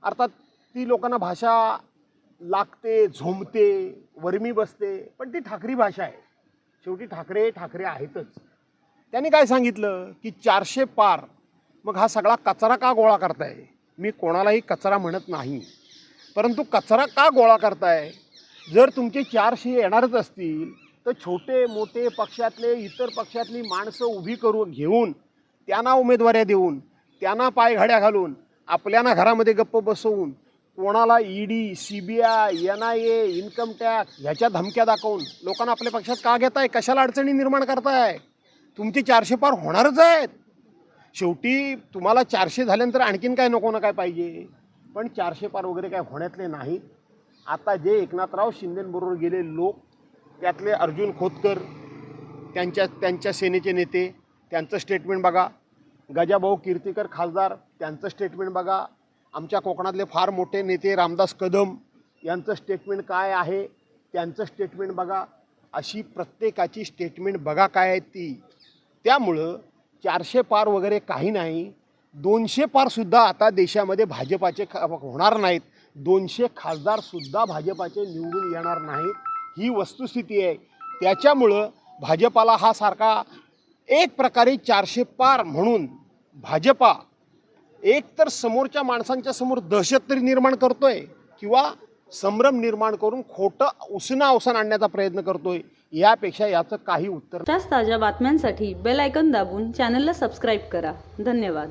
अर्थात ती लोकांना भाषा लागते, झोंबते, वरमी बसते, पण ती ठाकरी भाषा आहे. शेवटी ठाकरे ठाकरे आहेतच. त्यांनी काय सांगितलं की 400 पार. मग हा सगळा कचरा का गोळा करताय? मी कोणालाही कचरा म्हणत नाही, परंतु कचरा का गोळा करताय? जर तुमचे 400 येणारच असतील तर छोटे मोठे पक्षातले इतर पक्षातली माणसं उभी करून घेऊन त्यांना उमेदवाऱ्या देऊन त्यांना पायघड्या घालून आपल्याला घरामध्ये गप्प बसवून कोणाला ED, CBI, NIA, income tax ह्याच्या धमक्या दाखवून लोकांना आपल्या पक्षात का घेताय? कशाला अडचणी निर्माण करताय? तुमचे 400 पार होणारच आहेत. शेवटी तुम्हाला 400 झाल्यानंतर आणखीन काय नको ना काय पाहिजे, पण 400 पार वगैरे काय होण्यातले नाहीत. आता जे एकनाथराव शिंदेंबरोबर गेले लोक, त्यातले अर्जुन खोतकर, त्यांच्या सेनेचे नेते, त्यांचं स्टेटमेंट बघा. गजाभाऊ कीर्तीकर खासदार, त्यांचं स्टेटमेंट बघा. आमच्या कोकणातले फार मोठे नेते रामदास कदम यांचं स्टेटमेंट काय आहे, त्यांचं स्टेटमेंट बघा. अशी प्रत्येकाची स्टेटमेंट बघा काय आहे ती. त्यामुळं 400 पार वगैरे काही नाही. 200 पारसुद्धा आता देशामध्ये भाजपाचे होणार नाहीत. 200 खासदारसुद्धा भाजपाचे निवडून येणार नाहीत. ही वस्तुस्थिती आहे. त्याच्यामुळं भाजपाला हा सारखा एक प्रकारे 400 पार म्हणून भाजपा एक तर समोरच्या माणसांच्या समोर दहशत तरी निर्माण करतोय किंवा संभ्रम निर्माण करून खोटं उसना आणण्याचा प्रयत्न करतोय. यापेक्षा याचं काही उत्तर. ताज्या बातम्यांसाठी बेल आयकॉन दाबून चॅनलला सबस्क्राईब करा. धन्यवाद.